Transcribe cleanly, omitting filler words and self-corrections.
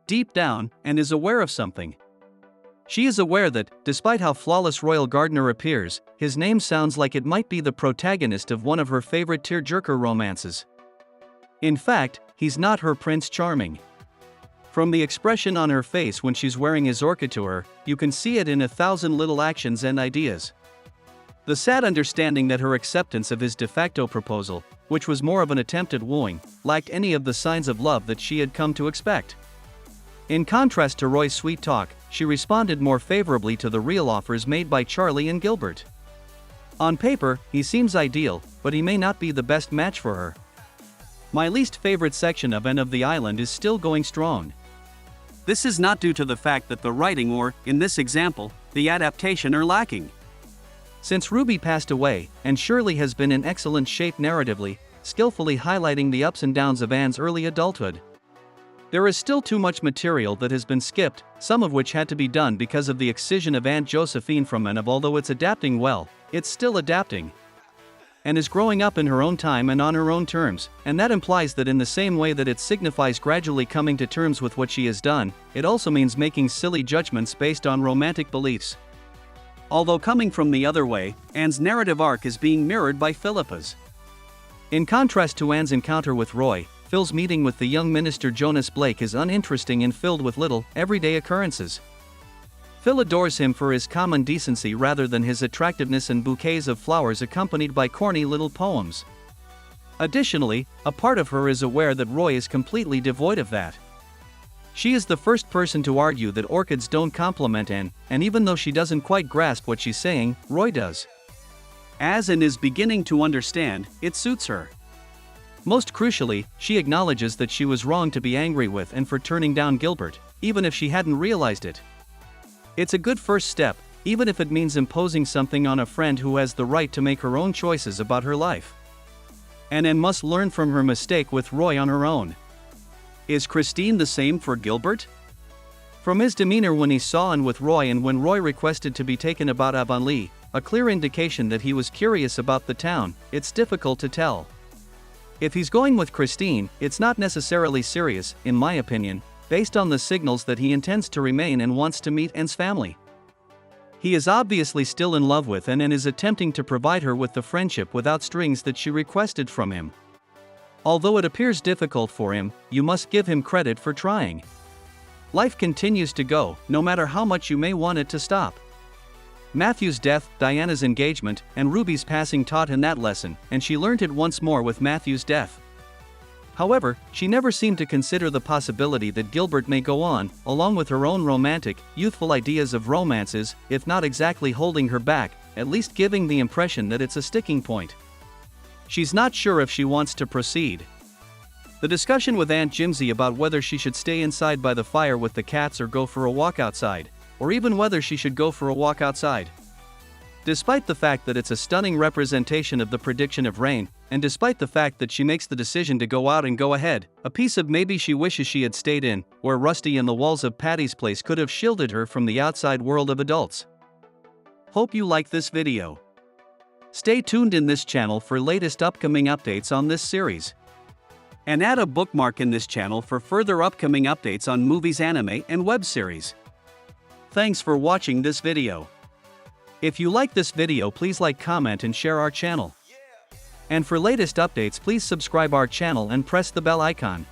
deep down, and is aware of something. She is aware that, despite how flawless Royal Gardner appears, his name sounds like it might be the protagonist of one of her favorite tearjerker romances. In fact, he's not her Prince Charming. From the expression on her face when she's wearing his orchid to her, you can see it in 1,000 little actions and ideas. The sad understanding that her acceptance of his de facto proposal, which was more of an attempt at wooing, lacked any of the signs of love that she had come to expect. In contrast to Roy's sweet talk, she responded more favorably to the real offers made by Charlie and Gilbert. On paper, he seems ideal, but he may not be the best match for her. My least favorite section of End of the Island is still going strong. This is not due to the fact that the writing or, in this example, the adaptation are lacking. Since Ruby passed away, and Shirley has been in excellent shape narratively, skillfully highlighting the ups and downs of Anne's early adulthood. There is still too much material that has been skipped, some of which had to be done because of the excision of Aunt Josephine from Anne. Although it's adapting well, it's still adapting. Anne is growing up in her own time and on her own terms, and that implies that in the same way that it signifies gradually coming to terms with what she has done, it also means making silly judgments based on romantic beliefs. Although coming from the other way, Anne's narrative arc is being mirrored by Philippa's. In contrast to Anne's encounter with Roy, Phil's meeting with the young minister Jonas Blake is uninteresting and filled with little, everyday occurrences. Phil adores him for his common decency rather than his attractiveness and bouquets of flowers accompanied by corny little poems. Additionally, a part of her is aware that Roy is completely devoid of that. She is the first person to argue that orchids don't complement Anne, and even though she doesn't quite grasp what she's saying, Roy does. As Anne is beginning to understand, it suits her. Most crucially, she acknowledges that she was wrong to be angry with and for turning down Gilbert, even if she hadn't realized it. It's a good first step, even if it means imposing something on a friend who has the right to make her own choices about her life. And Anne must learn from her mistake with Roy on her own. Is Christine the same for Gilbert? From his demeanor when he saw Anne with Roy and when Roy requested to be taken about Avonlea, a clear indication that he was curious about the town, it's difficult to tell. If he's going with Christine, it's not necessarily serious, in my opinion, based on the signals that he intends to remain and wants to meet Anne's family. He is obviously still in love with Anne and is attempting to provide her with the friendship without strings that she requested from him. Although it appears difficult for him, you must give him credit for trying. Life continues to go, no matter how much you may want it to stop. Matthew's death, Diana's engagement, and Ruby's passing taught Anne that lesson, and she learned it once more with Matthew's death. However, she never seemed to consider the possibility that Gilbert may go on, along with her own romantic, youthful ideas of romances, if not exactly holding her back, at least giving the impression that it's a sticking point. She's not sure if she wants to proceed. The discussion with Aunt Jimsy about whether she should stay inside by the fire with the cats or go for a walk outside, or even whether she should go for a walk outside. Despite the fact that it's a stunning representation of the prediction of rain, and despite the fact that she makes the decision to go out and go ahead, a piece of maybe she wishes she had stayed in, where Rusty and the walls of Patty's place could have shielded her from the outside world of adults. Hope you like this video. Stay tuned in this channel for latest upcoming updates on this series. And add a bookmark in this channel for further upcoming updates on movies, anime, and web series. Thanks for watching this video. If you like this video, please like, comment, and share our channel. And for latest updates, please subscribe our channel and press the bell icon.